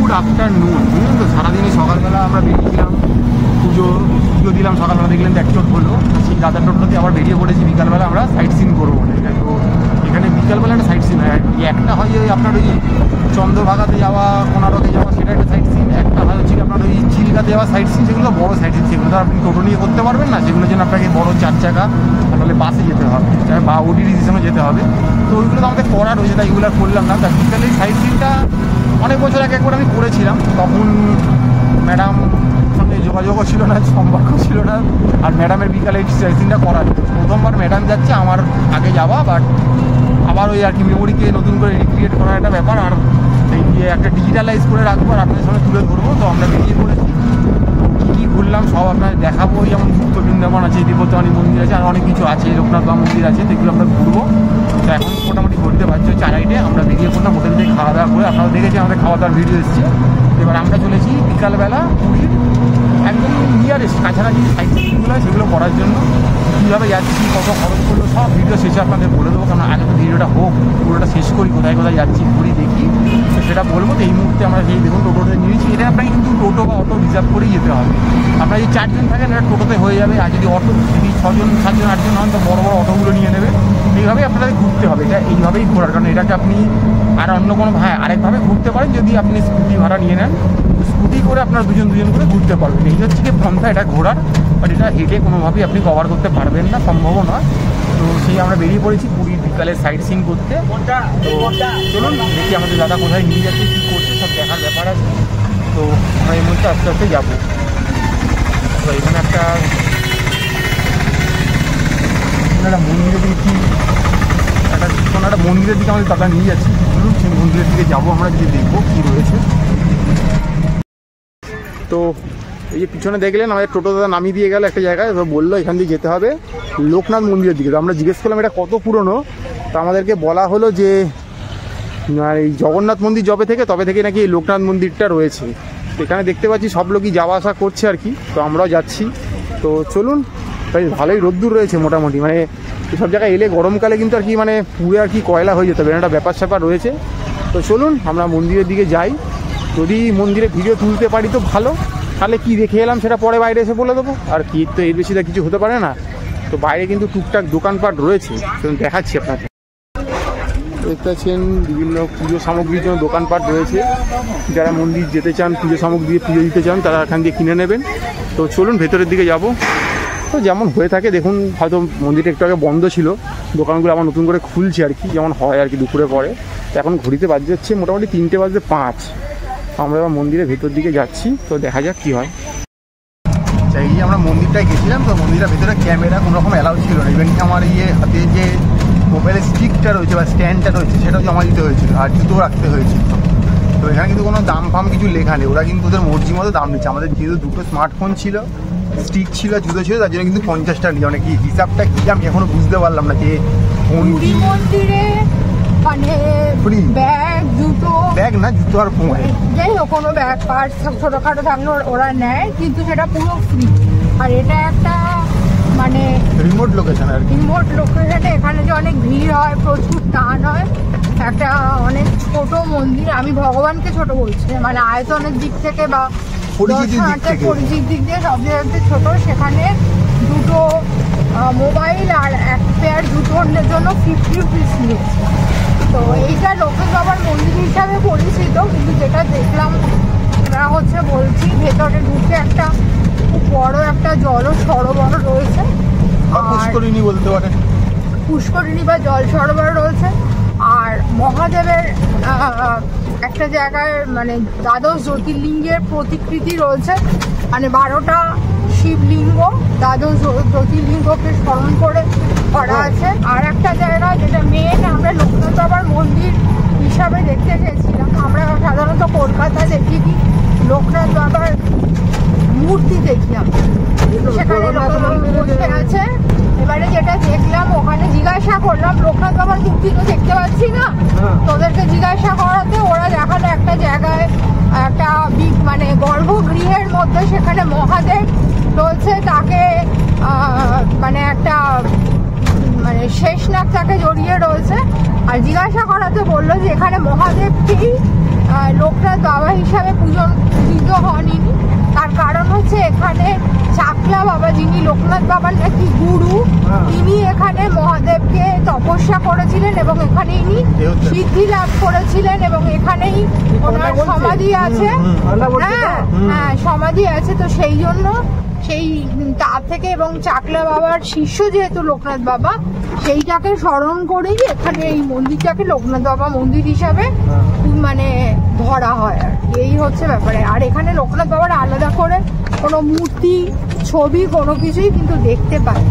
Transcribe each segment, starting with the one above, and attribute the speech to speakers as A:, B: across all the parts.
A: Good afternoon. বুঝলেন তো, সারাদিনে সকালবেলা আমরা বেরিয়েছিলাম, পুজো দিলাম, সকালবেলা দেখলেন তো একচোট হলো। সেই রাতের টোটোতে আবার বেরিয়ে পড়েছি বিকালবেলা আমরা সাইট সিন করবো বলে। তো এখানে বিকালবেলা একটা সাইট সিন হয়, একটা হয় ওই আপনার ওই চন্দ্রভাগাতে যাওয়া, কোনারকে যাওয়া, সেটা একটা সাইট সিন। একটা হয় হচ্ছে আপনার ওই চিলকাতে যাওয়া সাইট সিন, সেগুলো বড়ো সাইট সিন, সেগুলো তো আপনি টোটো নিয়ে করতে পারবেন না, সেগুলোর জন্য আপনাকে বড়ো 4 চাকা তাহলে বাসে যেতে হবে বা ওডিডিসিশনে যেতে হবে। তো ওইগুলো তো আমাদের করার হয়েছে, তাই এগুলো করলাম না। তা বিকালে এই সাইট সিনটা অনেক বছর আগে একবার আমি করেছিলাম, তখন ম্যাডাম সঙ্গে যোগাযোগও ছিল না, সম্পর্ক ছিল না। আর ম্যাডামের বিকালে এই সাইট সিনটা করার প্রথমবার ম্যাডাম যাচ্ছে, আমার আগে যাওয়া, বাট আবার ওই আর কি মেমোরিকে নতুন করে রিক্রিয়েট করার একটা ব্যাপার। আর এই একটা ডিজিটালাইজ করে রাখবো আর আপনাদের সামনে তুলে ধরবো। তো আমরা বেরিয়ে পড়েছি, কী কী ঘুরলাম সব আপনাদের দেখাবো। যেমন গুপ্ত বৃন্দাবন আছে, দেবতানি মন্দির আছে, আর অনেক কিছু আছে, লোকনাথ বাবা মন্দির আছে, সেগুলো আমরা ঘুরবো। তো এখন মোটামুটি ঘুরতে পারছি হচ্ছে 4:30 আমরা বেরিয়ে পড়লাম হোটেল থেকে খাওয়া দাওয়া করে। আপনারা দেখেছেন আমাদের খাওয়া দাওয়ার ভিডিও এসছে। এবার আমরা চলেছি বিকালবেলা পুরীর একদম নিয়ারেস্ট কাছাকাছি সাইট সিনগুলো সেগুলো করার জন্য। কীভাবে যাচ্ছি, কত খরচ করলো, সব ভিডিও শেষে আপনাদের বলে দেবো। কারণ আগে তো ভিডিওটা হোক, পুরোটা শেষ করি, কোথায় কোথায় যাচ্ছি ঘুরি দেখি, তো সেটা বলবো। তো এই মুহূর্তে আমরা যেই দেখুন টোটোতে নিয়েছি, এটা আপনাকে কিন্তু টোটো বা অটো রিজার্ভ করেই যেতে হবে। আপনারা যদি 4 জন থাকেন এটা টোটোতে হয়ে যাবে, আর যদি অটো যদি 6 জন 7 জন 8 জন হন তো বড় বড় অটোগুলো নিয়ে নেবে। এইভাবেই আপনাদের ঘুরতে হবে, এটা এইভাবেই ঘোরার। কারণ এটাকে আপনি আর অন্য কোনো আরেকভাবে ঘুরতে পারেন, যদি আপনি স্কুটি ভাড়া নিয়ে নেন, স্কুটি করে আপনার দুজন করে ঘুরতে পারবেন। এই হচ্ছে কি পন্থা এটা ঘোরার, বাট এটা হেঁটে কোনোভাবেই আপনি কভার করতে পারবেন না, সম্ভবও নয়। তো সেই আমরা বেরিয়ে পড়েছি পুরীর বিকালে সাইট সিন করতে। তো চলুন দেখি আমাদের দাদা কোথায় নিয়ে যাচ্ছে, কী করছে, সব দেখার ব্যাপার আছে। তো আমরা এই মুহূর্তে আস্তে আস্তে যাবো। তো এখানে একটা মন্দিরের দিকে কি একটা মন্দিরের দিকে আমাদের দাদা নিয়ে যাচ্ছে। চলুন সেই মন্দিরের দিকে যাবো আমরা, যদি দেখবো কী রয়েছে। তো এই যে পিছনে দেখলেন আমাদের টোটো দাদা নামিয়ে দিয়ে গেল একটা জায়গায়, তো বললো এখান দিয়ে যেতে হবে লোকনাথ মন্দিরের দিকে। তো আমরা জিজ্ঞেস করলাম এটা কত পুরনো, তো আমাদেরকে বলা হলো যে এই জগন্নাথ মন্দির তবে থেকে নাকি এই লোকনাথ মন্দিরটা রয়েছে। এখানে দেখতে পাচ্ছি সব লোকই যাওয়া আসা করছে আর কি, তো আমরাও যাচ্ছি। তো চলুন, তাই ভালোই রোদ্দুর রয়েছে মোটামুটি, মানে এসব জায়গায় এলে গরমকালে কিন্তু আর কি মানে পুরো আর কি কয়লা হয়ে যেতে হবে, একটা ব্যাপার স্যাপার রয়েছে। তো চলুন আমরা মন্দিরের দিকে যাই, যদি মন্দিরে ভিডিও তুলতে পারি তো ভালো, তাহলে কি দেখে এলাম সেটা পরে বাইরে এসে বলে দেবো। আর কি তো এর বেশি কিছু হতে পারে না। তো বাইরে কিন্তু টুকটাক দোকানপাট রয়েছে, দেখাচ্ছি আপনাকে। দেখতে পাচ্ছেন বিভিন্ন পুজো সামগ্রীর জন্য দোকানপাট রয়েছে। যারা মন্দির যেতে চান, পুজো সামগ্রী দিয়ে পুজো দিতে চান, তারা এখান দিয়ে কিনে নেবেন। তো চলুন ভেতরের দিকে যাব। তো যেমন হয়ে থাকে দেখুন, হয়তো মন্দিরটা একটু আগে বন্ধ ছিল, দোকানগুলো আবার নতুন করে খুলছে আর কি, যেমন হয় আর কি দুপুরে পরে। এখন ঘড়িতে বাজে যাচ্ছে মোটামুটি 3:05। আমরা এবার মন্দিরের ভেতর দিকে যাচ্ছি, তো দেখা যাক কী হয়। এই আমরা মন্দিরটায় গেছিলাম, তো মন্দিরের ভেতরে ক্যামেরা কোনো রকম অ্যালাউ ছিল না। ইভেন কি আমার হাতে যে মোবাইলের স্টিকটা রয়েছে বা স্ট্যান্ডটা রয়েছে সেটাও জমা দিতে হয়েছিল, আর জুতো রাখতে হয়েছিল। তো এখানে কিন্তু কোনো দাম ফাম কিছু লেখা নেই, ওরা কিন্তু ওদের মর্জি মতো দাম দিচ্ছে। আমাদের যেহেতু দুটো স্মার্টফোন ছিল, স্টিক ছিল, জুতো ছিল, তার জন্য কিন্তু 50 টাকা নিয়ে, মানে কি হিসাবটা কি আমি এখনো বুঝতে পারলাম না যে
B: পুরী মন্দিরে মানে ব্যাগ জুতো,
A: ব্যাগ না জুতো আর
B: যাই হোক কোনো ব্যাগ পার্স ছোটখাটো থাকলে ওরা নেয়, কিন্তু সেটা পুরো ফ্রি। আর এটা একটা মানে
A: রিমোট লোকেশন আর
B: রিমোট লোকেশনে, এখানে যে অনেক ভিড় হয়, প্রচুর টান হয়। একটা অনেক ছোট মন্দির, আমি ভগবানকে ছোট বলছি, মানে আয়তনের দিক থেকে বা পরিচিতির দিক দিয়ে সব জায়গাতে ছোট। সেখানে দুটো মোবাইল আর এক পেয়ার জুতোর জন্য 50 রুপিস নিয়েছে। তো এইটা লোকনাথ বাবার মন্দির হিসাবে পরিচিত, কিন্তু যেটা দেখলাম ওরা হচ্ছে বলছি ভেতরে ঢুকে একটা খুব বড় একটা জল সরোবর রয়েছে,
A: পুষ্করিণী বলতে পারে,
B: পুষ্করিণী বা জল সরোবর রয়েছে। আর মহাদেবের একটা জায়গায় মানে দ্বাদশ জ্যোতির্লিঙ্গের প্রতিকৃতি রয়েছে, মানে 12টা শিবলিঙ্গ দ্বাদশ জ্যোতির্লিঙ্গকে স্মরণ করে করা আছে। আর একটা জায়গা যেটা মেন আমরা লোকনাথ বাবার মন্দির হিসাবে দেখতে গেছিলাম, আমরা সাধারণত কলকাতায় দেখি কি লোকনাথ বাবার মূর্তি দেখলাম, সেখানে বসে আছে। এবারে যেটা দেখলাম ওখানে জিজ্ঞাসা করলাম, লোকনাথ বাবার মূর্তি তো দেখতে পাচ্ছি না, তোদেরকে জিজ্ঞাসা করাতে ওরা দেখালো একটা জায়গায় একটা মানে গর্ভগৃহের মধ্যে সেখানে মহাদেব রয়েছে, তাকে মানে একটা মানে শেষনাগ তাকে জড়িয়ে রয়েছে। আর জিজ্ঞাসা করাতে বললো যে এখানে মহাদেবকেই লোকনাথ বাবা হিসাবে পূজিত হন ইনি। তার কারণ হচ্ছে এখানে চাকলা বাবা, যিনি লোকনাথ বাবার নাকি গুরু, ইনি এখানে মহাদেবকে তপস্যা করেছিলেন এবং এখানে ইনি সিদ্ধি লাভ করেছিলেন এবং এখানেই ওনার সমাধি আছে। হ্যাঁ সমাধি আছে। তো সেই জন্য সেই তার থেকে এবং চাকলা বাবার শিষ্য যেহেতু লোকনাথ বাবা, সেইটাকে স্মরণ করেই এখানে এই মন্দিরটাকে লোকনাথ বাবা মন্দির হিসাবে মানে ধরা হয়। আর এই হচ্ছে ব্যাপারে। আর এখানে লোকনাথ বাবার আলাদা করে কোনো মূর্তি, ছবি কোনো কিছুই কিন্তু দেখতে পাই।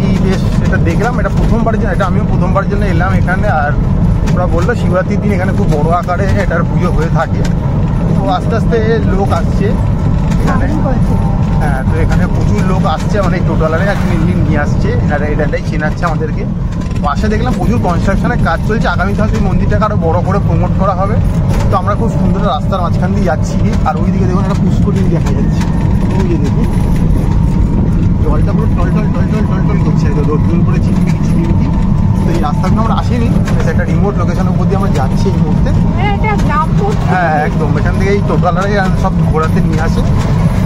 A: এই বেশ এটা দেখলাম, এটা প্রথমবারের জন্য, এটা আমিও প্রথমবারের জন্য এলাম এখানে। আর ওরা বললো শিবরাত্রির দিন এখানে খুব বড় আকারে এটার পুজো হয়ে থাকে। তো আস্তে আস্তে লোক আসছে এখানে। হ্যাঁ, তো এখানে প্রচুর লোক আসছে, অনেক টোটালারে একজন ইঞ্জিন নিয়ে আসছে, এটাই চেনাচ্ছে আমাদেরকে। পাশে দেখলাম প্রচুর কনস্ট্রাকশনের কাজ চলছে। আগামীতে হয়তো এই মন্দিরটাকে আরও বড় করে প্রমোট করা হবে। তো আমরা খুব সুন্দর রাস্তার মাঝখান দিয়ে যাচ্ছি। আর ওইদিকে দেখুন একটা পুষ্করিণী দেখা যাচ্ছে। ওই যে দেখুন জলটা পুরো টল করছে, রোদ্দুর করে চিকিমিকি। তো এই রাস্তাগুলো আমরা আসিনি, একটা রিমোট লোকেশনের উপর দিয়ে আমরা যাচ্ছি এই মুহূর্তে। হ্যাঁ একদম, এখান থেকে এই টোটালারে সব ঘোরাতে নিয়ে আসে।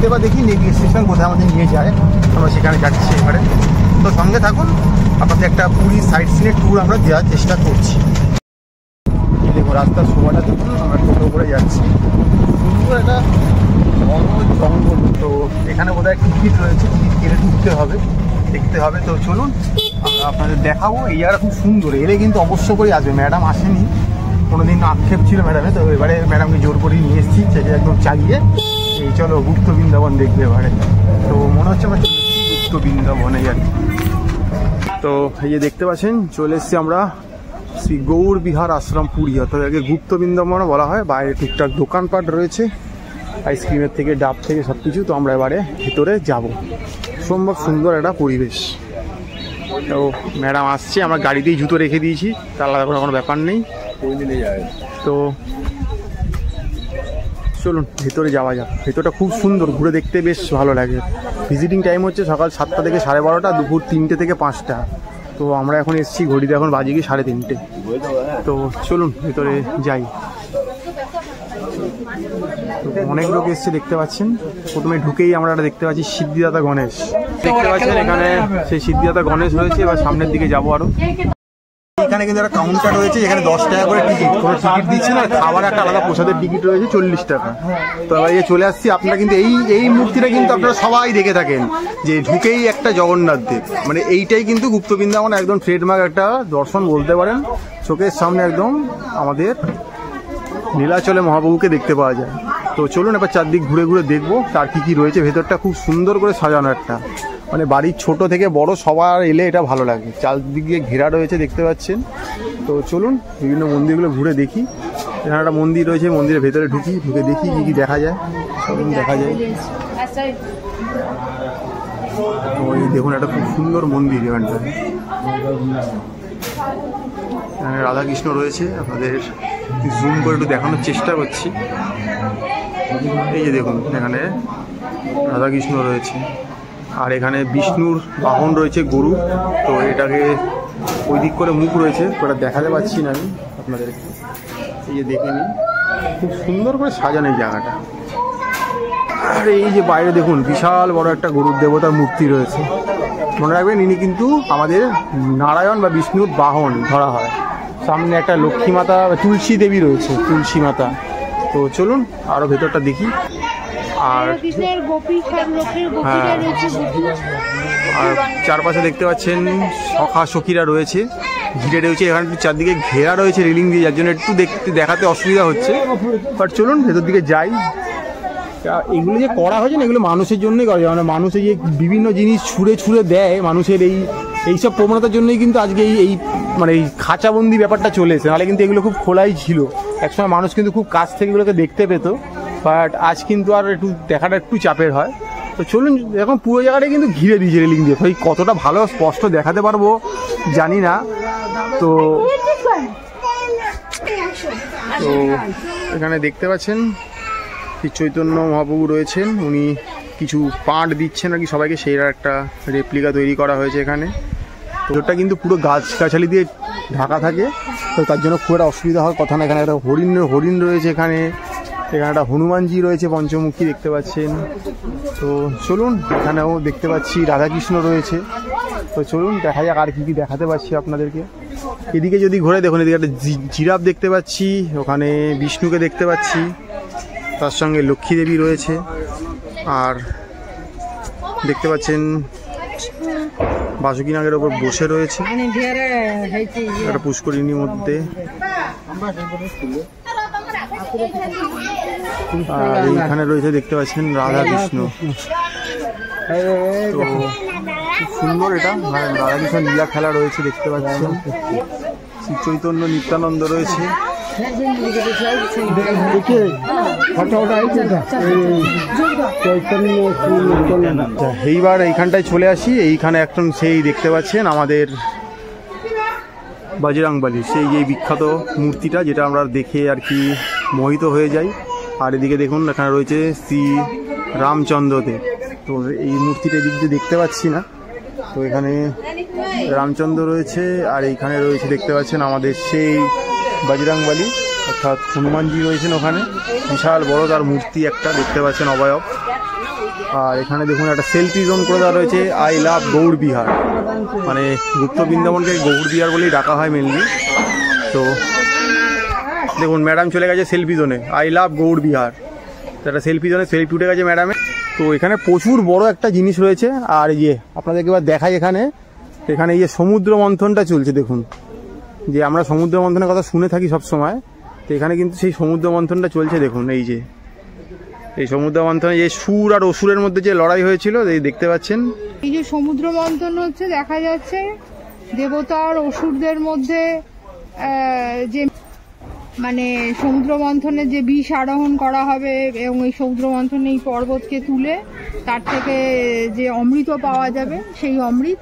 A: এবার দেখি নেক্সট স্টেশন কোথায় আমাদের নিয়ে যায়, আমরা সেখানে যাচ্ছি এবারে। তো সঙ্গে থাকুন, আপনাদের একটা পুরী সাইট সিনের ট্যুর আমরা দেওয়ার চেষ্টা করছি। দেখো রাস্তার শোভাটা দেখুন, আমরা টোটো করে যাচ্ছি। সুন্দর একটা জঙ্গল। তো এখানে বোধহয় টিকিট রয়েছে, টিকিট কেটে ঢুকতে হবে, দেখতে হবে। তো চলুন আমরা আপনাদের দেখাবো। এই জায়গাটা খুব সুন্দর, এলে কিন্তু অবশ্য করে আসবে। ম্যাডাম আসেনি, কোনোদিন আক্ষেপ ছিল ম্যাডামে, তো এবারে ম্যাডামকে জোর করে নিয়ে এসেছি, সেটা একদম চালিয়ে এই চলো গুপ্ত বৃন্দাবন দেখবে এবারে। তো মনে হচ্ছে আমরা চলে এসেছি গুপ্ত বৃন্দাবনে আর কি। তো এই যে দেখতে পাচ্ছেন চলে এসেছি আমরা শ্রী গৌর বিহার আশ্রম পুরী, অর্থাৎ আগে গুপ্ত বৃন্দাবন বলা হয়। বাইরে টুকটাক দোকানপাট রয়েছে, আইসক্রিমের থেকে ডাব থেকে সব কিছু। তো আমরা এবারে ভিতরে যাব। সম্ভব সুন্দর একটা পরিবেশ। তো ম্যাডাম আসছে, আমরা গাড়িতেই জুতো রেখে দিয়েছি, তার আলাদা কোনো ব্যাপার নেই। তো চলুন ভেতরে যাওয়া যাক। ভেতরটা খুব সুন্দর, ঘুরে দেখতে বেশ ভালো লাগে। ভিজিটিং টাইম হচ্ছে সকাল 7টা থেকে 12:30, দুপুর 3টে থেকে 5টা। তো আমরা এখন এসেছি, ঘড়িতে এখন বাজে কি 3:30। তো চলুন ভেতরে যাই। অনেক লোক এসছে দেখতে পাচ্ছেন। প্রথমে ঢুকেই আমরা দেখতে পাচ্ছি সিদ্ধিদাতা গণেশ দেখতে পাচ্ছেন। এখানে সেই সিদ্ধিদাতা গণেশ রয়েছে। এবার সামনের দিকে যাবো আরো। এখানে কিন্তু একটা কাউন্টার রয়েছে, এখানে 10 টাকা করে টিকিট, কোনো টিকিট দিচ্ছে না। খাবার একটা আলাদা প্রসাদের টিকিট রয়েছে 40 টাকা। তো এবার চলে আসছি। আপনারা কিন্তু এই মূর্তিটা কিন্তু আপনারা সবাই দেখে থাকেন, যে ঢুকেই একটা জগন্নাথ দেব, মানে এইটাই কিন্তু গুপ্ত বৃন্দাবন একদম ট্রেডমার্ক একটা দর্শন বলতে পারেন। চোখের সামনে একদম আমাদের নীলাচলে মহাপ্রভুকে দেখতে পাওয়া যায়। তো চলুন এবার চারদিক ঘুরে ঘুরে দেখবো তার কি রয়েছে। ভেতরটা খুব সুন্দর করে সাজানো একটা, মানে বাড়ির ছোট থেকে বড় সবার এলে এটা ভালো লাগে। চারদিক দিয়ে ঘেরা রয়েছে দেখতে পাচ্ছেন। তো চলুন বিভিন্ন মন্দিরগুলো ঘুরে দেখি। এখানে একটা মন্দির রয়েছে, মন্দিরের ভেতরে ঢুকে দেখি কি দেখা যায়। চলুন দেখা যায়। ওই দেখুন একটা খুব সুন্দর মন্দির। এখানটা এখানে রাধাকৃষ্ণ রয়েছে, আপনাদের জুম করে একটু দেখানোর চেষ্টা করছি। এই যে দেখুন এখানে রাধাকৃষ্ণ রয়েছে, আর এখানে বিষ্ণুর বাহন রয়েছে গরু। তো এটাকে ওই দিক করে মুখ রয়েছে, ওটা দেখাতে পাচ্ছি না আমি আপনাদেরকে। এই যে দেখে নিন, খুব সুন্দর করে সাজানো এই জায়গাটা। আর এই যে বাইরে দেখুন বিশাল বড় একটা গরুর দেবতার মূর্তি রয়েছে। মনে রাখবেন ইনি কিন্তু আমাদের নারায়ণ বা বিষ্ণুর বাহন ধরা হয়। সামনে একটা লক্ষ্মী মাতা, তুলসী দেবী রয়েছে, তুলসী মাতা। তো চলুন আরও ভেতরটা দেখি। আর হ্যাঁ, আর চারপাশে দেখতে পাচ্ছেন সখা সখীরা রয়েছে, ঘিরে রয়েছে। এখানে একটু চারদিকে ঘেরা রয়েছে রেলিং দিয়ে, যার জন্য একটু দেখাতে অসুবিধা হচ্ছে। বাট চলুন ভেতর দিকে যাই। এগুলো যে করা হয়েছে না, এগুলো মানুষের জন্যই করা যায়। মানে মানুষে যে বিভিন্ন জিনিস ছুঁড়ে দেয়, মানুষের এইসব প্রবণতার জন্যই কিন্তু আজকে এই মানে এই খাঁচাবন্দি ব্যাপারটা চলে এসেছে। নাহলে কিন্তু এগুলো খুব খোলাই ছিল। একসময় মানুষ কিন্তু খুব কাছ থেকে এগুলোকে দেখতে পেত, বাট আজ কিন্তু আর একটু দেখাটা একটু চাপের হয়। তো চলুন, এখন পুরো জায়গাটা কিন্তু ঘিরে দিয়েছে রেলিং দিয়ে। ভাই কতটা ভালো স্পষ্ট দেখাতে পারবো জানি না। তো এখানে দেখতে পাচ্ছেন শ্রী চৈতন্য মহাপ্রভু রয়েছেন, উনি কিছু পাঠ দিচ্ছেন আর কি সবাইকে। সেই একটা রেপ্লিকা তৈরি করা হয়েছে এখানে। তো ওটা কিন্তু পুরো গাছগাছালি দিয়ে ঢাকা থাকে। তো
C: তো তার জন্য খুব একটা অসুবিধা হওয়ার কথা না। এখানে একটা হরিণ রয়েছে, এখানে একটা হনুমানজি রয়েছে পঞ্চমুখী দেখতে পাচ্ছেন। তো চলুন, এখানেও দেখতে পাচ্ছি রাধাকৃষ্ণ রয়েছে। তো চলুন দেখা যাক আর কি দেখাতে পাচ্ছি আপনাদেরকে। এদিকে যদি ঘুরে দেখুন, এদিকে একটা জিরাফ দেখতে পাচ্ছি, ওখানে বিষ্ণুকে দেখতে পাচ্ছি, তার সঙ্গে লক্ষ্মী দেবী রয়েছে। আর দেখতে পাচ্ছেন বাসুকী নাগের ওপর বসে রয়েছে একটা পুষ্করিণীর মধ্যে। আর এইখানে রয়েছে দেখতে পাচ্ছেন রাধা কৃষ্ণ। তো খুব সুন্দর, এটা রাধা কৃষ্ণ লীলা খেলা রয়েছে দেখতে পাচ্ছেন। শ্রী চৈতন্য নিত্যানন্দ রয়েছে। এইবার এইখানটায় চলে আসি। এইখানে একদম সেই দেখতে পাচ্ছেন আমাদের বজরংবলী, সেই এই বিখ্যাত মূর্তিটা, যেটা আমরা দেখে আর কি মোহিত হয়ে যাই। আর এদিকে দেখুন এখানে রয়েছে শ্রী রামচন্দ্রদেব। তো এই মূর্তিটা এদিক দিয়ে দেখতে পাচ্ছি না। তো এখানে রামচন্দ্র রয়েছে, আর এইখানে রয়েছে দেখতে পাচ্ছেন আমাদের সেই বজরংবলী, অর্থাৎ হনুমানজি রয়েছেন ওখানে। বিশাল বড় তার মূর্তি একটা দেখতে পাচ্ছেন, অবয়ব। আর এখানে দেখুন একটা সেলফি জোন করে দেওয়া রয়েছে, আই লাভ গৌড় বিহার। মানে গুপ্ত বৃন্দাবনকে গৌড় বিহার বলেই ডাকা হয় মেনলি। তো দেখুন ম্যাডাম চলে গেছে সেলফি জোনে, আই লাভ গৌড় বিহার। একটা সেলফি জোনে সেলফি উঠে গেছে ম্যাডামের। তো এখানে প্রচুর বড় একটা জিনিস রয়েছে। আর ইয়ে আপনাদেরকে এবার দেখাই, এখানে এই যে সমুদ্র মন্থনটা চলছে দেখুন। যে আমরা সমুদ্র মন্থনের কথা শুনে থাকি সব সময়, তো এখানে কিন্তু সেই সমুদ্র মন্থনটা চলছে দেখুন। এই যে এই সমুদ্র মন্থনে যে সুর আর অসুরের মধ্যে যে লড়াই হয়েছিল, এই দেখতে পাচ্ছেন।
B: এই যে সমুদ্র মন্থন হচ্ছে, দেখা যাচ্ছে দেবতা আর অসুরদের মধ্যে যে মানে সমুদ্র মন্থনে যে বিষ আরোহণ করা হবে, এবং এই সমুদ্র মন্থনে এই পর্বতকে তুলে তার থেকে যে অমৃত পাওয়া যাবে, সেই অমৃত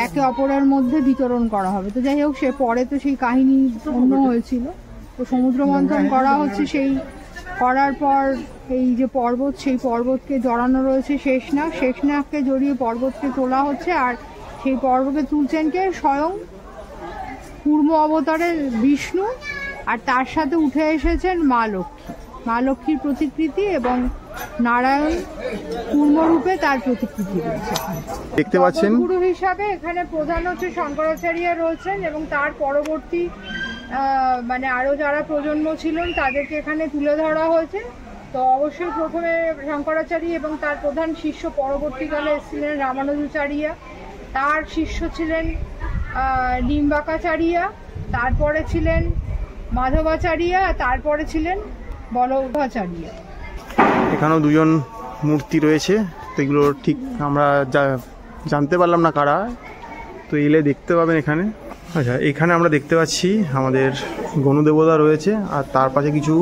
B: একে অপরের মধ্যে বিতরণ করা হবে। তো যাই হোক, সে পরে তো সেই কাহিনী অন্য হয়েছিল। তো সমুদ্র মন্থন করা হচ্ছে, সেই করার পর এই যে পর্বত, সেই পর্বতকে জড়ানো রয়েছে শেষনাগকে জড়িয়ে পর্বতকে তোলা হচ্ছে। আর সেই পর্বতকে তুলছেন কে? স্বয়ং কূর্ম অবতারের বিষ্ণু, আর তার সাথে উঠে এসেছেন মা লক্ষ্মীর প্রতিকৃতি, এবং নারায়ণ কূর্মরূপে তার প্রতিকৃতি রয়েছে
C: দেখতে পাচ্ছেন।
B: গুরু হিসাবে এখানে প্রধান হচ্ছে শঙ্করাচার্য রয়েছেন, এবং তার পরবর্তী মানে আরো যারা প্রজন্ম ছিলেন তাদেরকে এখানে তুলে ধরা হয়েছে। তো অবশ্যই প্রথমে শঙ্করাচার্য এবং তার প্রধান শিষ্য পরবর্তীকালে ছিলেন রামানুজাচার্য, তার শিষ্য ছিলেন ডিম্বাকাচার্য, তারপরে ছিলেন মাধবাচার্য, আর তারপরে ছিলেন বল্লভাচার্য।
C: এখানেও দুজন মূর্তি রয়েছে, তো এগুলো ঠিক আমরা জানতে পারলাম না কারা। তো এলে দেখতে পাবেন এখানে। আচ্ছা, এখানে আমরা দেখতে পাচ্ছি আমাদের গণদেবতা রয়েছে, আর তার পাশে কিছু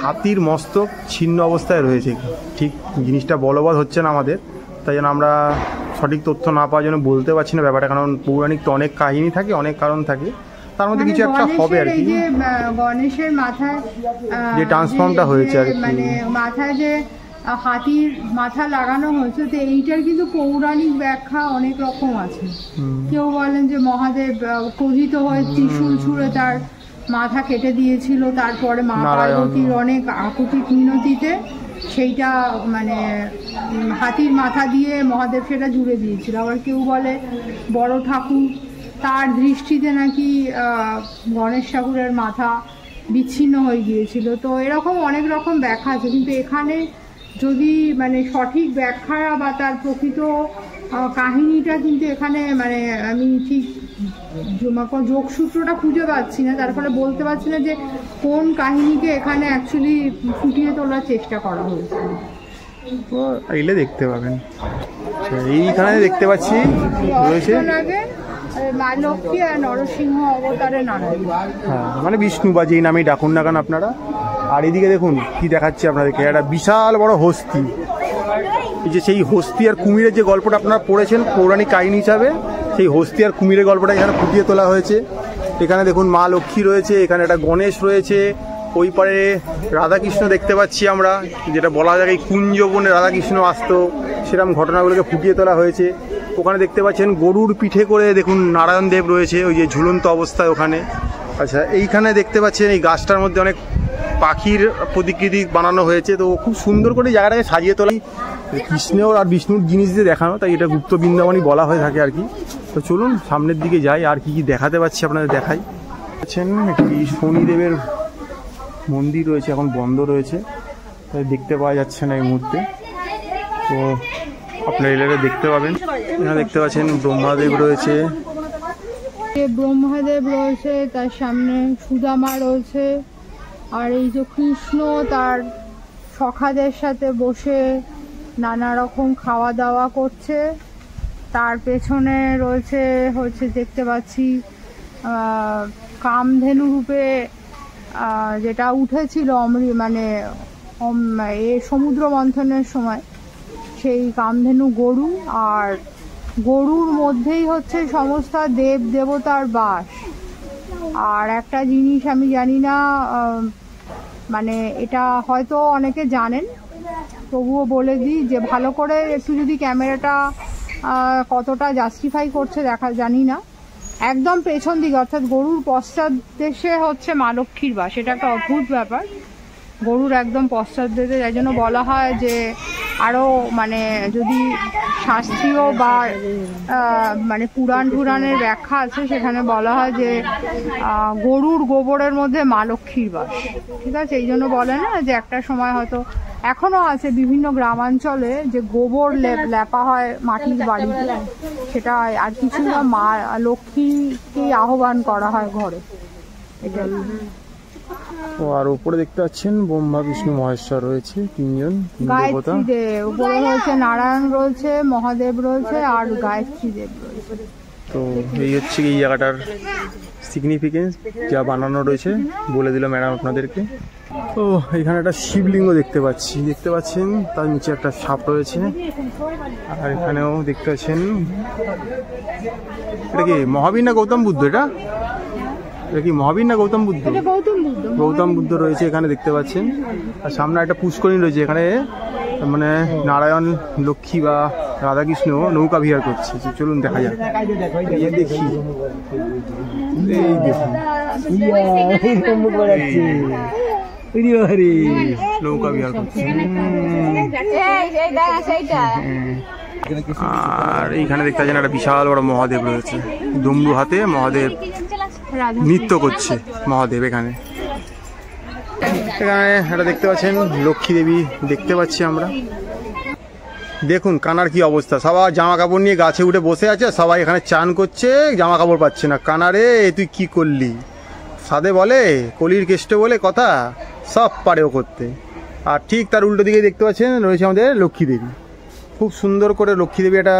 C: হাতির মস্তক ছিন্ন অবস্থায় রয়েছে। ঠিক জিনিসটা বলবৎ হচ্ছে না আমাদের, তাই জন্য আমরা সঠিক তথ্য না পাওয়ার জন্য বলতে পারছি না ব্যাপারটা। কারণ পৌরাণিক তো অনেক কাহিনী থাকে, অনেক কারণ থাকে, তার মধ্যে কিছু একটা হবে আর কি।
B: গণেশের মাথায়
C: যে ট্রান্সফর্মটা হয়েছে আর কি,
B: মানে মাথায় যে হাতির মাথা লাগানো হয়েছে, তো এইটার কিন্তু পৌরাণিক ব্যাখ্যা অনেক রকম আছে। কেউ বলেন যে মহাদেব ক্রোধিত হয়ে ত্রিশূল ছুঁড়ে তার মাথা কেটে দিয়েছিল, তারপরে মা পার্বতীর অনেক আকুতি মিনতিতে সেইটা মানে হাতির মাথা দিয়ে মহাদেব সেটা জুড়ে দিয়েছিল। আবার কেউ বলে বড় ঠাকুর তার দৃষ্টিতে নাকি গণেশ ঠাকুরের মাথা বিচ্ছিন্ন হয়ে গিয়েছিল। তো এরকম অনেক রকম ব্যাখ্যা আছে, কিন্তু এখানে যদি মানে সঠিক ব্যাখ্যা বা তার প্রকৃত কাহিনীটা কিন্তু এখানে মানে আমি ঠিক যোগসূত্রটা খুঁজে পাচ্ছি না, তার ফলে বলতে পারছি না যে কোন কাহিনীকে এখানে অ্যাকচুয়ালি ফুটিয়ে তোলার চেষ্টা করা হয়েছে।
C: তো এলে দেখতে পাবেন। এইখানে দেখতে পাচ্ছি রয়েছে
B: মা লক্ষ্মী আর নরসিংহ অবতারে নারায়ণ,
C: হ্যাঁ মানে বিষ্ণু বা যেই নামেই ডাকুন না কেন আপনারা। আর এদিকে দেখুন কি দেখাচ্ছি আপনাদেরকে, একটা বিশাল বড় হস্তি। এই যে সেই হস্তি আর কুমিরের যে গল্পটা আপনারা পড়েছেন পৌরাণিক কাহিনী হিসাবে, সেই হস্তি আর কুমিরের গল্পটা এখানে ফুটিয়ে তোলা হয়েছে। এখানে দেখুন মা লক্ষ্মী রয়েছে, এখানে একটা গণেশ রয়েছে, ওই পারে রাধাকৃষ্ণ দেখতে পাচ্ছি আমরা, যেটা বলা যায় এই কুঞ্জবনে রাধাকৃষ্ণ আসতো, সেরকম ঘটনাগুলোকে ফুটিয়ে তোলা হয়েছে। ওখানে দেখতে পাচ্ছেন গরুর পিঠে করে দেখুন নারায়ণ দেব রয়েছে, ওই যে ঝুলন্ত অবস্থায় ওখানে। আচ্ছা, এইখানে দেখতে পাচ্ছেন এই গাছটার মধ্যে অনেক পাখির প্রতিকৃতি বানানো হয়েছে। তো খুব সুন্দর করে জায়গাটাকে সাজিয়ে তোলা, কৃষ্ণ আর বিষ্ণুর জিনিস দিয়ে দেখানো, তাই এটা গুপ্ত বৃন্দাবনই বলা হয়ে থাকে আর কি। তো চলুন সামনের দিকে যাই, আর কি কি দেখাতে পাচ্ছি আপনাদের দেখাই। আছেন একটি শনিদেবের মন্দির রয়েছে, এখন বন্ধ রয়েছে, তাই দেখতে পাওয়া যাচ্ছে না এই মুহূর্তে। তো আপনারা এলাকায় দেখতে পাবেন। এখানে দেখতে পাচ্ছেন ব্রহ্মাদেব রয়েছে,
B: ব্রহ্মাদেব রয়েছে, তার সামনে সুদামা রয়েছে, আর এই যে কৃষ্ণ তার সখাদের সাথে বসে নানা রকম খাওয়া দাওয়া করছে। তার পেছনে হচ্ছে দেখতে পাচ্ছি কামধেনু রূপে যেটা উঠেছিল সমুদ্র মন্থনের সময়, সেই কামধেনু গরু, আর গরুর মধ্যেই হচ্ছে সমস্ত দেব দেবতার বাস। আর একটা জিনিস আমি জানি না, এটা হয়তো অনেকে জানেন, তবুও বলে দিই যে ভালো করে একটু যদি ক্যামেরাটা কতটা জাস্টিফাই করছে জানি না, একদম পেছন দিকে অর্থাৎ গরুর পশ্চাৎ দেশে হচ্ছে মা লক্ষ্মীর বাস। এটা একটা অদ্ভুত ব্যাপার, গরুর একদম পশ্চাৎ দেশে, যাই জন্য বলা হয় যে আরও যদি শাস্ত্রীয় বা পুরাণের ব্যাখ্যা আছে, সেখানে বলা হয় যে গরুর গোবরের মধ্যে মা লক্ষ্মীর বাস। ঠিক আছে, এই জন্য বলে না যে একটা সময় হয়তো এখনো আছে বিভিন্ন গ্রামাঞ্চলে যে গোবর লেপা হয় মাটির বাড়িতে, সেটা আর কিছু না, মা লক্ষ্মীকেই আহ্বান করা হয় ঘরে, এটা।
C: ও আর উপরে দেখতে পাচ্ছেন ব্রহ্মা বিষ্ণু মহেশ্বর রয়েছে, তিনজন দেবতা।
B: গায়ত্রী দেব উপরে রয়েছে, নারায়ণ রয়েছে, মহাদেব রয়েছে, আর গায়ত্রী দেব রয়েছে।
C: তো এই হচ্ছে এই জায়গাটার সিগনিফিকেন্স, যা বানানো রয়েছে বলে দিল ম্যাডাম আপনাদেরকে। তো এখানে একটা শিবলিঙ্গ দেখতে পাচ্ছেন, তার নিচে একটা সাপ রয়েছে। আর এখানেও দেখতে পাচ্ছেন, এটা কি মহাবীর না গৌতম বুদ্ধ? এটা কি মহাবীর না গৌতম বুদ্ধ? গৌতম বুদ্ধ রয়েছে এখানে দেখতে পাচ্ছেন। আর সামনে একটা পুষ্করিণী রয়েছে, এখানে নারায়ণ, লক্ষ্মী বা রাধাকৃষ্ণ নৌকা বিহার করছে। চলুন দেখা যাক, দেখি। এই দেখুন নৌকা বিহার করছে। আর এইখানে দেখতে পাচ্ছেন একটা বিশাল বড় মহাদেব রয়েছে, ডমরু হাতে মহাদেব নৃত্য করছে। মহাদেব এখানে এটা দেখতে পাচ্ছেন লক্ষ্মী দেবী দেখতে পাচ্ছি আমরা। দেখুন কানার কি অবস্থা, সবাই জামা কাপড় নিয়ে গাছে উঠে বসে আছে, সবাই এখানে চান করছে, জামা কাপড় পাচ্ছে না। কানারে তুই কি করলি? সাদে বলে কলির কেষ্ট বলে কথা, সব পারে ও করতে। আর ঠিক তার উল্টো দিকে দেখতে পাচ্ছেন রয়েছে আমাদের লক্ষ্মী দেবী, খুব সুন্দর করে লক্ষ্মী দেবী একটা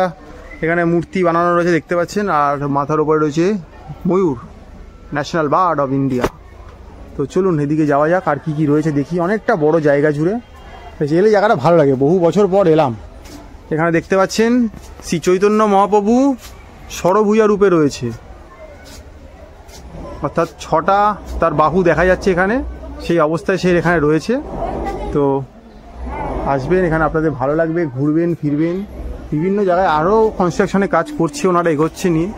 C: এখানে মূর্তি বানানো রয়েছে দেখতে পাচ্ছেন। আর মাথার উপরে রয়েছে ময়ূর, ন্যাশনাল বার্ড অফ ইন্ডিয়া। তো চলুন এদিকে যাওয়া যাক, আর কি কি রয়েছে দেখি। অনেকটা বড় জায়গা জুড়ে, এলে জায়গাটা ভালো লাগে, বহু বছর পর এলাম। এখানে দেখতে পাচ্ছেন শ্রী চৈতন্য মহাপ্রভু ষড়ভুজা রূপে রয়েছে, অর্থাৎ 6টা তার বাহু দেখা যাচ্ছে এখানে, সেই অবস্থায় সে এখানে রয়েছে। তো আসবেন এখানে, আপনাদের ভালো লাগবে, ঘুরবেন ফিরবেন। বিভিন্ন জায়গায় আরও কনস্ট্রাকশনে কাজ করছে, ওনারা এগোচ্ছে নিয়ে।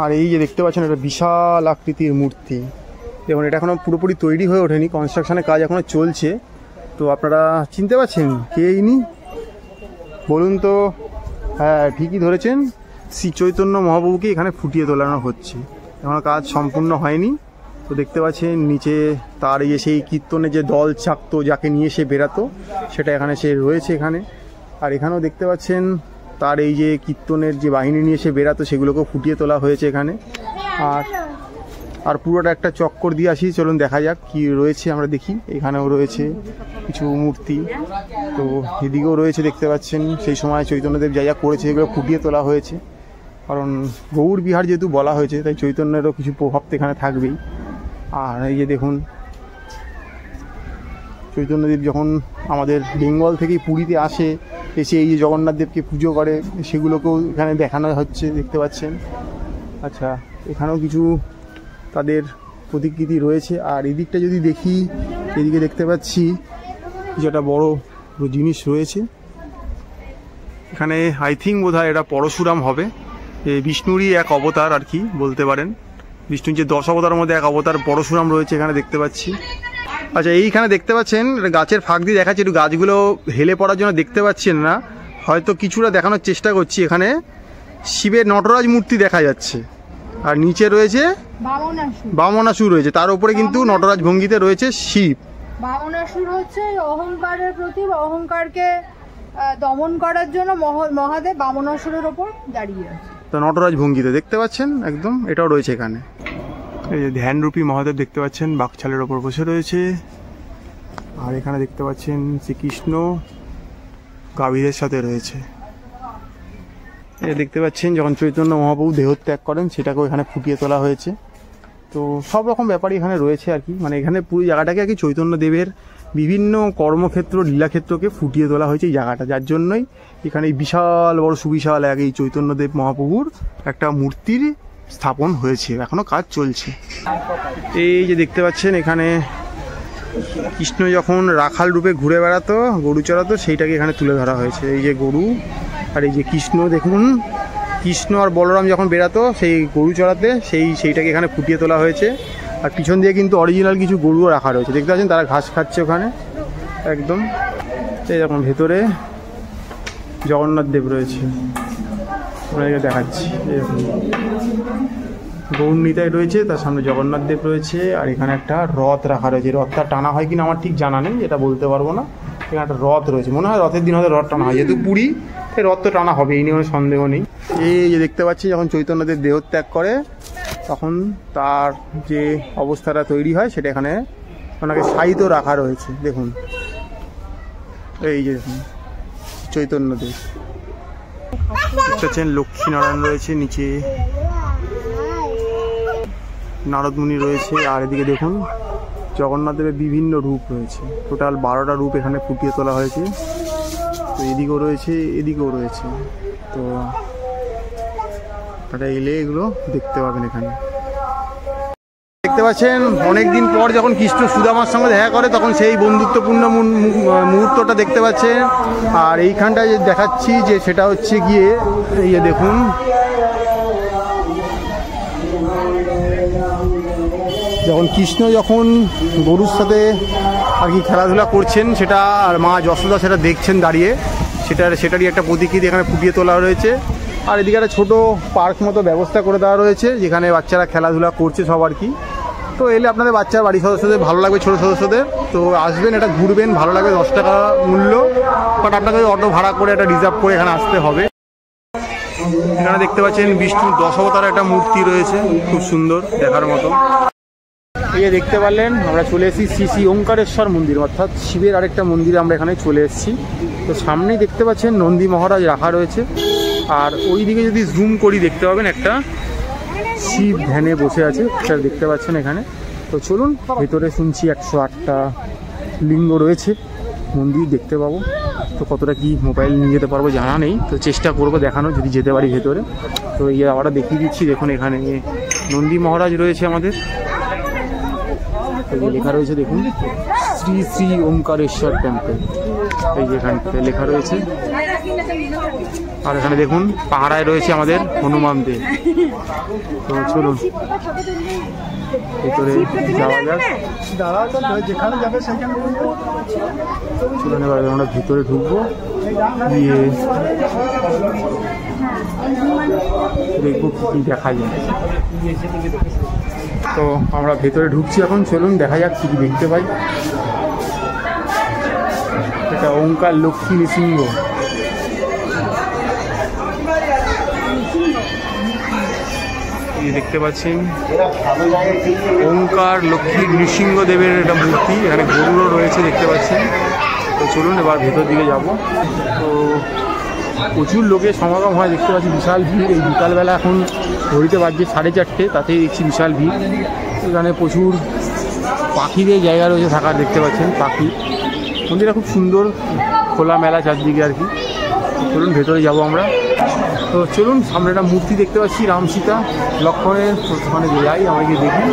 C: আর এই যে দেখতে পাচ্ছেন একটা বিশাল আকৃতির মূর্তি, যেমন এটা এখনও পুরোপুরি তৈরি হয়ে ওঠেনি, কনস্ট্রাকশনের কাজ এখনও চলছে। তো আপনারা চিনতে পারছেন কে ইনি বলুন তো? হ্যাঁ, ঠিকই ধরেছেন, শ্রী চৈতন্য মহাপ্রভুকে এখানে ফুটিয়ে তোলানো হচ্ছে, এখনও কাজ সম্পূর্ণ হয়নি। তো দেখতে পাচ্ছেন নিচে তার এই যে সেই কীর্তনে যে দল চাকতো, যাকে নিয়ে সে বেরাতো, সেটা এখানে সে রয়েছে এখানে। আর এখানেও দেখতে পাচ্ছেন তার এই যে কীর্তনের যে বাহিনী নিয়ে সে বেরাতো, সেগুলোকেও ফুটিয়ে তোলা হয়েছে এখানে। আর পুরোটা একটা চক্কর দিয়ে আসি, চলুন দেখা যাক কি রয়েছে, আমরা দেখি। এখানেও রয়েছে কিছু মূর্তি, তো এদিকেও রয়েছে দেখতে পাচ্ছেন। সেই সময় চৈতন্যদেব যা যা করেছে এগুলো ফুটিয়ে তোলা হয়েছে, কারণ গৌর বিহার যেহেতু বলা হয়েছে, তাই চৈতন্যেরও কিছু প্রভাব তো এখানে থাকবেই। আর এই যে দেখুন চৈতন্যদেব যখন আমাদের বেঙ্গল থেকেই পুরীতে আসে, এসে এই যে জগন্নাথ দেবকে পুজো করে, সেগুলোকেও এখানে দেখানো হচ্ছে দেখতে পাচ্ছেন। আচ্ছা, এখানেও কিছু তাদের প্রতিকৃতি রয়েছে। আর এদিকটা যদি দেখি, এদিকে দেখতে পাচ্ছি যেটা বড় জিনিস রয়েছে এখানে। আই থিঙ্ক বোধহয় এটা পরশুরাম হবে, বিষ্ণুরই এক অবতার আর কি বলতে পারেন। বিষ্ণুর যে 10 অবতারের মধ্যে এক অবতার পরশুরাম রয়েছে এখানে দেখতে পাচ্ছি। আচ্ছা, এইখানে দেখতে পাচ্ছেন গাছের ফাঁক দিয়ে দেখাচ্ছি, একটু গাছগুলো হেলে পড়ার জন্য দেখতে পাচ্ছেন না, হয়তো কিছুটা দেখানোর চেষ্টা করছি। এখানে শিবের নটরাজ মূর্তি দেখা যাচ্ছে, আর নিচে রয়েছে বামনাসুর রয়েছে, তার উপরে কিন্তু নটরাজ ভঙ্গিতে রয়েছে শিব।
B: বামনাসুর হচ্ছে অহংকারের প্রতীক, অহংকারকে দমন করার জন্য মহাদেব বামনাসুরের ওপর দাঁড়িয়ে আছে।
C: তো নটরাজ ভঙ্গিতে দেখতে পাচ্ছেন একদম, এটাও রয়েছে এখানে। এই যে ধ্যানরূপী মহাদেব দেখতে পাচ্ছেন, বাকছালের ওপর বসে রয়েছে। আর এখানে দেখতে পাচ্ছেন শ্রীকৃষ্ণ গাভীদের সাথে রয়েছে। দেখতে পাচ্ছেন যখন চৈতন্য মহাপ্রভু দেহত্যাগ করেন সেটাকেও এখানে ফুটিয়ে তোলা হয়েছে। তো সব রকম ব্যাপারই এখানে রয়েছে আর কি, মানে এখানে পুরো জায়গাটাকে আর কি চৈতন্য দেবের বিভিন্ন কর্মক্ষেত্র লীলাক্ষেত্রকে ফুটিয়ে তোলা হয়েছে এই জায়গাটা, যার জন্যই এখানে বিশাল বড় সুবিশাল এক এই চৈতন্যদেব মহাপ্রভুর একটা মূর্তির স্থাপন হয়েছে, এখনো কাজ চলছে। এই যে দেখতে পাচ্ছেন এখানে কৃষ্ণ যখন রাখাল রূপে ঘুরে বেড়াতো, গরু চড়াতো, সেইটাকে এখানে তুলে ধরা হয়েছে। এই যে গরু, আর এই যে কৃষ্ণ দেখুন, কৃষ্ণ আর বলরাম যখন বেড়াতো সেই গরু চড়াতে, সেইটাকে এখানে ফুটিয়ে তোলা হয়েছে। আর পিছন দিয়ে কিন্তু অরিজিনাল কিছু গরুও রাখা রয়েছে, দেখতে পাচ্ছেন তারা ঘাস খাচ্ছে ওখানে একদম। এই যখন ভেতরে জগন্নাথ দেব রয়েছে, আপনাদেরকে দেখাচ্ছি। গৌরনীতায় রয়েছে, তার সামনে জগন্নাথ দেব রয়েছে, আর এখানে একটা রথ রাখা রয়েছে। রথটা টানা হয় কিনা আমার ঠিক জানা নেই, এটা বলতে পারবো না। এখানে একটা রথ রয়েছে, মনে হয় রথের দিন হয়তো রথ টানা হয়, যেহেতু পুরী এই রথ তো টানা হবে, এই নিয়ে কোনো সন্দেহ নেই। এই যে দেখতে পাচ্ছি যখন চৈতন্যদেব দেহত্যাগ করে তখন তার যে অবস্থাটা তৈরি হয় সেটা এখানে ওনাকে শায়িত রাখা রয়েছে। দেখুন এই যে দেখুন চৈতন্যদেব, দেখতে পাচ্ছেন লক্ষ্মীনারায়ণ রয়েছে, নিচে নারদমুনি রয়েছে, আর এদিকে দেখুন জগন্নাথ দেবের বিভিন্ন রূপ রয়েছে, টোটাল 12টা রূপ এখানে ফুটিয়ে তোলা হয়েছে। তো এদিকেও রয়েছে, এদিকেও রয়েছে, তো এটা এলে এগুলো দেখতে পাবেন এখানে। দেখতে পাচ্ছেন অনেকদিন পর যখন কৃষ্ণ সুদামার সঙ্গে দেখা করে তখন সেই বন্ধুত্বপূর্ণ মুহূর্তটা দেখতে পাচ্ছেন। আর এইখানটায় যে দেখাচ্ছি যে সেটা হচ্ছে গিয়ে এই যে দেখুন যখন কৃষ্ণ যখন গরুর সাথে আর কি খেলাধুলা করছেন সেটা, আর মা যশোদা সেটা দেখছেন দাঁড়িয়ে, সেটারই একটা প্রতিকৃতি এখানে ফুটিয়ে তোলা রয়েছে। আর এদিকে একটা ছোটো পার্ক মতো ব্যবস্থা করে দেওয়া রয়েছে যেখানে বাচ্চারা খেলাধুলা করছে সব আর কি। তো এলে আপনাদের বাচ্চার বাড়ির সদস্যদের ভালো লাগবে, ছোটো সদস্যদের, তো আসবেন, এটা ঘুরবেন, ভালো লাগবে। 10 টাকা মূল্য, বাট আপনাকে অটো ভাড়া করে একটা রিজার্ভ করে এখানে আসতে হবে। এখানে দেখতে পাচ্ছেন বিষ্ণুর 10 অবতারের একটা মূর্তি রয়েছে, খুব সুন্দর দেখার মতো। এই যে দেখতে পারলেন আমরা চলে এসেছি শ্রী শ্রী ওঙ্কারেশ্বর মন্দির, অর্থাৎ শিবের আরেকটা মন্দিরে আমরা এখানে চলে এসেছি। তো সামনেই দেখতে পাচ্ছেন নন্দী মহারাজ রাখা রয়েছে, আর ওই দিকে যদি জুম করি দেখতে পাবেন একটা শিব ধ্যানে বসে আছে, সেটা দেখতে পাচ্ছেন এখানে। তো চলুন ভেতরে, শুনছি 108টা লিঙ্গ রয়েছে, মন্দির দেখতে পাবো। তো কতটা কি মোবাইল নিয়ে যেতে পারবো জানা নেই, তো চেষ্টা করবো দেখানো যদি যেতে পারি ভেতরে। তো এই আবার দেখিয়ে দিচ্ছি, দেখুন এখানে নন্দী মহারাজ রয়েছে আমাদের, লেখা রয়েছে দেখুন শ্রী শ্রী ওঙ্কারেশ্বর টেম্পল, এই যে এখানটাতে লেখা রয়েছে। আর এখানে দেখুন পাহাড়ায় রয়েছে আমাদের হনুমান দেব। তো চলুন ভিতরে যাওয়া যাক, যেখানে যাবে সেখানে চলুন। এবার আমরা ভিতরে ঢুকবো, গিয়ে দেখবো কি দেখা যায়। তো আমরা ভেতরে ঢুকছি এখন, চলুন দেখা যাক কি দেখতে পাই। এটা ওঙ্কার লক্ষ্মী নৃসিংহ, দেখতে পাচ্ছেন ওঙ্কার লক্ষ্মী নৃসিংহদেবের একটা মূর্তি, এখানে গরুরও রয়েছে দেখতে পাচ্ছেন। তো চলুন এবার ভেতর দিকে যাব। তো প্রচুর লোকের সমাগম হয় দেখতে পাচ্ছি, বিশাল ভিড়। এই বিকালবেলা এখন ঘড়িতে বাজছে 4:30, তাতেই দেখছি বিশাল ভিড়। এখানে প্রচুর পাখিদের জায়গা রয়েছে থাকার, দেখতে পাচ্ছেন পাখি। মন্দিরটা খুব সুন্দর, খোলা মেলা চারদিকে আর কি। চলুন ভেতরে যাব আমরা। তো চলুন, সামনে একটা মূর্তি দেখতে পাচ্ছি, রাম সীতা লক্ষ্মণের, ওখানে যাই, আমরা গিয়ে দেখি।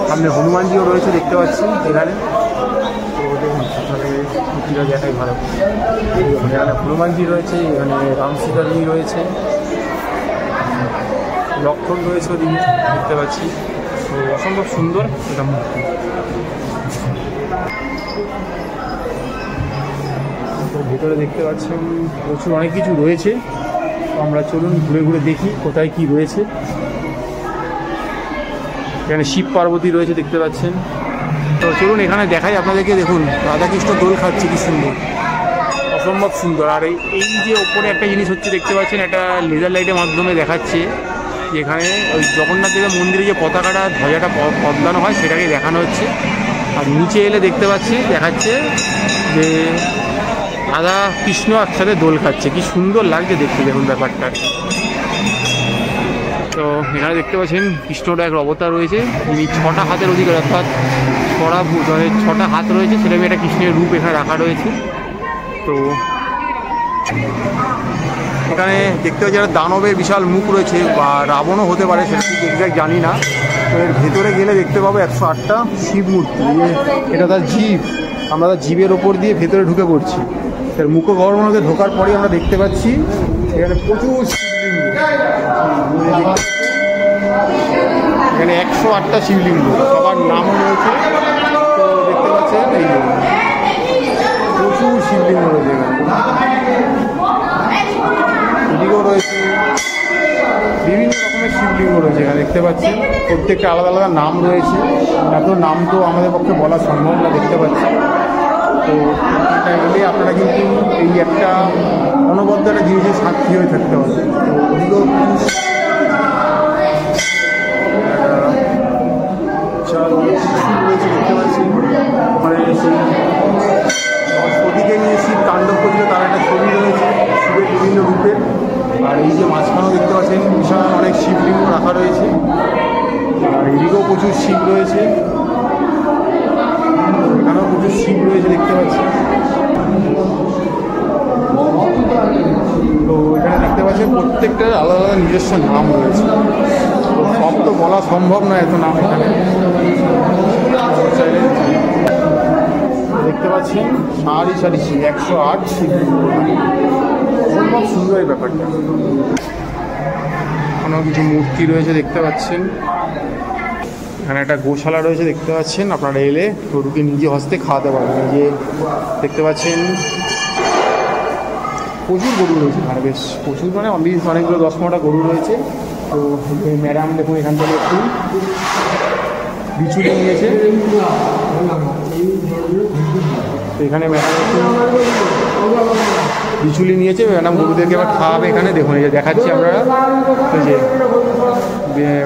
C: সামনে হনুমানজিও রয়েছে দেখতে পাচ্ছি এখানে। তো দেখুন এখানে মূর্তিটা দেখাই ভালো, এখানে হনুমানজি রয়েছে, এখানে রাম সীতাজি রয়েছে, লক্ষ্মণ রয়েছে ওদিকে দেখতে পাচ্ছি।
A: তো অসম্ভব সুন্দর এটা মূর্তি। তো ভেতরে দেখতে পাচ্ছেন প্রচুর অনেক কিছু রয়েছে। তো আমরা চলুন ঘুরে ঘুরে দেখি কোথায় কি রয়েছে। এখানে শিব পার্বতী রয়েছে দেখতে পাচ্ছেন। তো চলুন এখানে দেখাই আপনাদেরকে। দেখুন রাধাকৃষ্ণ দোল খাচ্ছে, কি সুন্দর, অসম্ভব সুন্দর। আর এই যে ওপরে একটা জিনিস হচ্ছে দেখতে পাচ্ছেন, একটা লেজার লাইটের মাধ্যমে দেখাচ্ছে এখানে ওই জগন্নাথ দেবের মন্দিরে যে পতাকাটা ধ্বজাটা বদলানো হয় সেটাকে দেখানো হচ্ছে। আর নিচে এলে দেখতে পাচ্ছি দেখাচ্ছে যে রাধা কৃষ্ণ একসাথে দোল খাচ্ছে, কি সুন্দর লাগছে দেখতে। দেখুন ব্যাপারটা। তো এখানে দেখতে পাচ্ছেন কৃষ্ণটা এক অবতার রয়েছে, তিনি 6টা হাতের অধিকার, অর্থাৎ 6টা হাত রয়েছে, সেরকম একটা কৃষ্ণের রূপ এখানে রাখা রয়েছে। তো এখানে দেখতে পাচ্ছি একটা দানবের বিশাল মুখ রয়েছে, বা রাবণও হতে পারে, সেটা ঠিক এক্সাক্ট জানি না। তো এর ভেতরে গেলে দেখতে পাবো 108টা শিব মূর্তি। এটা তার জীব, আমরা তার জীবের ওপর দিয়ে ভেতরে ঢুকে পড়ছি। তার মুখগহ্বরে ঢোকার পরেই আমরা দেখতে পাচ্ছি এখানে প্রচুর শিবলিঙ্গ। এখানে 108টা শিবলিঙ্গ, সবার নামও রয়েছে। তো দেখতে পাচ্ছেন এই প্রচুর শিবলিঙ্গ রয়েছে। এদিকেও রয়েছে বিভিন্ন রকমের শিবলিঙ্গ রয়েছে এখানে দেখতে পাচ্ছেন। প্রত্যেকটা আলাদা আলাদা নাম রয়েছে, এত নাম তো আমাদের পক্ষে বলা সম্ভব না দেখতে পাচ্ছি। তো এটা এলে আপনারা কিন্তু এই একটা অনবদ্য একটা জিনিসের সাক্ষী হয়ে থাকতে হবে। তো ওদিকেও রয়েছে দেখতে পাচ্ছি, মানে সেই ওদিকে নিয়ে শিব তাণ্ডব করছিল তার একটা ছবি রয়েছে শিবের বিভিন্ন রূপের। আর এই যে মাঝখানেও দেখতে পাচ্ছেন বিশাল অনেক শিবলিঙ্গ রাখা রয়েছে। আর এদিকেও প্রচুর শিব রয়েছে, এখানেও প্রচুর শিব রয়েছে দেখতে পাচ্ছি। তো এখানে দেখতে পাচ্ছেন প্রত্যেকটার আলাদা আলাদা নিজস্ব নাম রয়েছে। তো সব তো বলা সম্ভব না, এত নাম এখানে চাইলে। দেখতে পাচ্ছেন সারি সারি শিব, 108 শিব, অসম্ভব সুন্দর এই ব্যাপারটা। কোনো কিছু মূর্তি রয়েছে দেখতে পাচ্ছেন। এখানে একটা গোশালা রয়েছে দেখতে পাচ্ছেন, আপনারা এলে গরুকে নিজে হস্তে খাওয়াতে পারবেন। নিজে দেখতে পাচ্ছেন প্রচুর গরু রয়েছে এখানে, বেশ প্রচুর, মানে অনেকগুলো 10-15টা গরু রয়েছে। তো ম্যাডাম দেখুন এখান থেকে একটু বিচুলি নিয়েছে। তো এখানে ম্যাডাম একটু বিচুলি নিয়েছে, ম্যাডাম গরুদেরকে এবার খাওয়াবে এখানে। দেখুন এই যে দেখাচ্ছি আমরা, ওই যে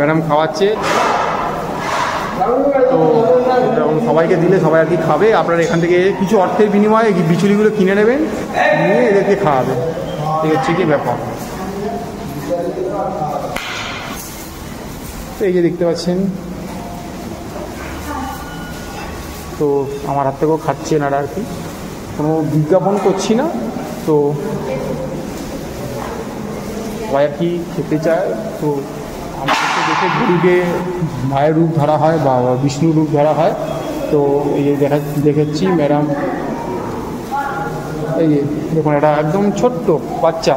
A: ম্যাডাম খাওয়াচ্ছে। তো সবাইকে দিলে সবাই আর কি খাবে। আপনারা এখান থেকে কিছু অর্থের বিনিময়ে বিচুলিগুলো কিনে নেবেন, নিয়ে এদেরকে খাওয়াবে। ঠিক আছে, কি ব্যাপার। তো এই যে দেখতে পাচ্ছেন, তো আমার হাত থেকেও খাচ্ছে না আর কি, কোনো বিজ্ঞাপন করছি না। তো সবাই আর কি খেতে চায়। তো আমাদেরকে দেখে গরুকে মায়ের রূপ ধরা হয় বা বিষ্ণু রূপ ধরা হয়। তো এই যে দেখাচ্ছি ম্যাডাম, এই যে দেখুন এটা একদম ছোট্ট বাচ্চা,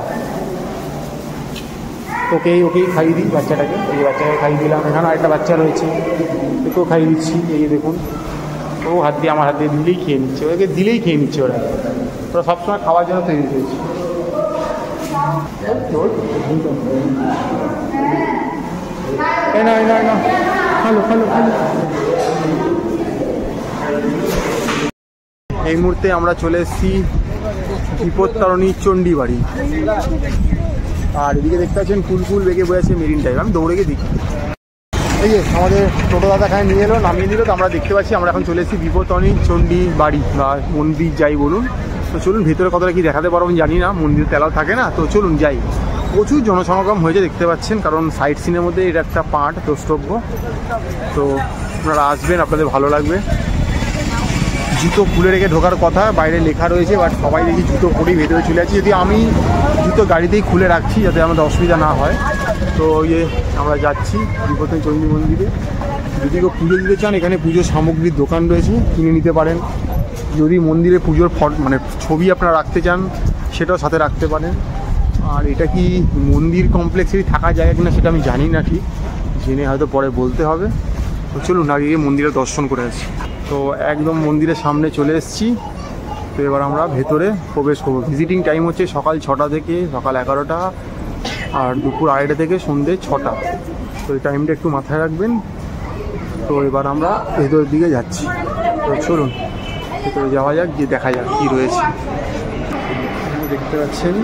A: ওকেই খাইয়ে দিই বাচ্চাটাকে। এই বাচ্চাকে খাইয়ে দিলাম। এখানে আরেকটা বাচ্চা রয়েছে, ওকেও খাইয়ে দিচ্ছি। এই দেখুন ও হাত দিয়ে আমার হাত দিয়ে দিলেই খেয়ে নিচ্ছে, ওদেরকে দিলেই খেয়ে নিচ্ছে। ওরা সবসময় খাওয়ার জন্য তৈরি হয়েছে। এই মুহূর্তে আমরা চলে এসেছি বিপত্তারিণী চণ্ডী বাড়ি। আর এদিকে দেখতে পাচ্ছেন ফুল বেগে বয়েছে মেরিন টাইপ। আমি দৌড়ে গিয়ে দেখি, এই যে আমাদের টোটো দাদা এখানে নিয়ে এলো, নামিয়ে দিল। তো আমরা দেখতে পাচ্ছি আমরা এখন চলে এসেছি বিপত্তারিণী চণ্ডী বাড়ি বা মন্দির যাই বলুন। তো চলুন ভেতরে কতটা কি দেখাতে পারবো জানি না, মন্দির তেলাও থাকে না। তো চলুন যাই। প্রচুর জনসমাগম হয়েছে দেখতে পাচ্ছেন, কারণ সাইট সিনের মধ্যে এটা একটা পার্ট, দ্রষ্টব্য। তো আপনারা আসবেন, আপনাদের ভালো লাগবে। জুতো খুলে রেখে ঢোকার কথা, বাইরে লেখা রয়েছে, বাট সবাই দেখি জুতো পরেই ভেতরে চলে যাচ্ছি। যদি আমি জুতো গাড়িতেই খুলে রাখছি যাতে আমাদের অসুবিধা না হয়। তো ইয়ে আমরা যাচ্ছি বিপত্তারিণী চণ্ডী মন্দিরে। যদি কেউ পুজো দিতে চান, এখানে পুজোর সামগ্রীর দোকান রয়েছে, কিনে নিতে পারেন। যদি মন্দিরে পুজোর মানে ছবি আপনারা রাখতে চান, সেটাও সাথে রাখতে পারেন। আর এটা কি মন্দির কমপ্লেক্সেরই থাকা যায় কিনা সেটা আমি জানি না, ঠিক জেনে হয়তো পরে বলতে হবে।
C: তো চলুন আগে গিয়ে মন্দিরে দর্শন করে আসি। তো একদম মন্দিরের সামনে চলে এসেছি। তো এবার আমরা ভেতরে প্রবেশ করবো। ভিজিটিং টাইম হচ্ছে সকাল 6টা থেকে সকাল 11টা, আর দুপুর 2:30 থেকে সন্ধ্যে 6টা। তো এই টাইমটা একটু মাথায় রাখবেন। তো এবার আমরা ভেতরের দিকে যাচ্ছি। তো চলুন ভেতরে যাওয়া যাক, গিয়ে দেখা যাক কী রয়েছে। দেখতে পাচ্ছেন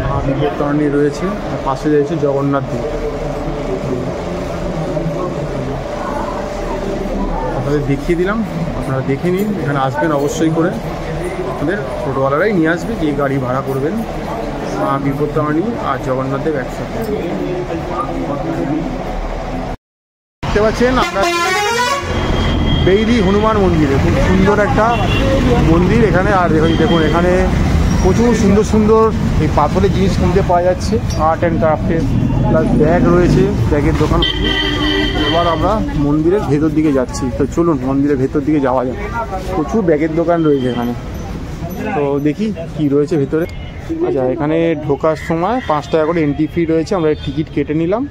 C: মা বিপত্তারিণী রয়েছে, আর পাশে রয়েছে জগন্নাথ দেব। আপনাদের দেখিয়ে দিলাম, আপনারা দেখে নিন। এখানে আসবেন অবশ্যই করে, আপনাদের টোটোওয়ালারাই নিয়ে আসবে, যে গাড়ি ভাড়া করবেন। মা বিপত্তারিণী আর জগন্নাথ দেব একসাথে। দেখতে পাচ্ছেন আপনারা বেইলি হনুমান মন্দিরে, খুব সুন্দর একটা মন্দির এখানে। আর দেখুন এখানে প্রচুর সুন্দর সুন্দর এই পাথরের জিনিস কিনতে পাওয়া যাচ্ছে, আর্ট অ্যান্ড ক্রাফটের, প্লাস ব্যাগ রয়েছে, ব্যাগের দোকান। এবার আমরা মন্দিরের ভেতর দিকে যাচ্ছি। তো চলুন মন্দিরের ভেতর দিকে যাওয়া যাক। প্রচুর ব্যাগের দোকান রয়েছে এখানে। তো দেখি কি রয়েছে ভেতরে। আচ্ছা, এখানে ঢোকার সময় 5 টাকা করে এন্ট্রি ফি রয়েছে, আমরা টিকিট কেটে নিলাম।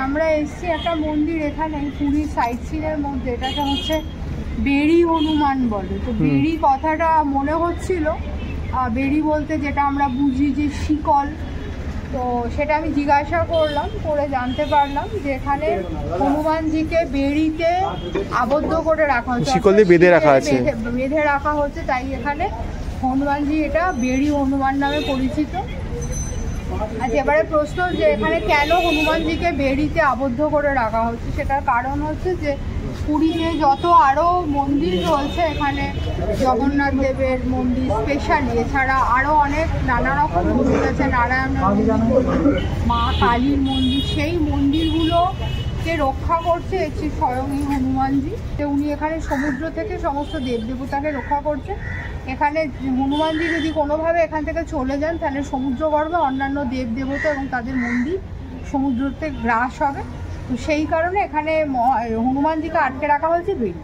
B: আমরা এসেছি একটা মন্দির এখানে পুরীর সাইট সিনের মধ্যে, এটাকে হচ্ছে বেড়ি হনুমান বলে। তো বেড়ি কথাটা মনে হচ্ছিল, বেড়ি বলতে যেটা আমরা বুঝি যে শিকল। তো সেটা আমি জিজ্ঞাসা করলাম, করে জানতে পারলাম যে এখানে হনুমানজিকে বেড়িতে আবদ্ধ করে রাখা হচ্ছে,
C: শিকল দিয়ে বেঁধে রাখা আছে,
B: বেঁধে রাখা হচ্ছে, তাই এখানে হনুমানজি এটা বেড়ি হনুমান নামে পরিচিত। আচ্ছা, এবারে প্রশ্ন যে এখানে কেন হনুমানজিকে বেড়িতে আবদ্ধ করে রাখা হচ্ছে, সেটার কারণ হচ্ছে যে পুরীতে যত আরও মন্দির রয়েছে, এখানে জগন্নাথ দেবের মন্দির স্পেশালি, এছাড়া আরও অনেক নানা রকম মন্দির আছে, নারায়ণের মন্দির, মা কালীর মন্দির, সেই মন্দিরগুলোকে রক্ষা করছে হচ্ছে স্বয়ংই হনুমানজি। তো উনি এখানে সমুদ্র থেকে সমস্ত দেবদেবতাকে রক্ষা করছে। এখানে হনুমানজি যদি কোনোভাবে এখান থেকে চলে যান, তাহলে সমুদ্রগর্ভে অন্যান্য দেবদেবতা এবং তাদের মন্দির সমুদ্রতে গ্রাস হবে। তো সেই কারণে এখানে হনুমানজিকে আটকে রাখা হয়েছে বেড়ি।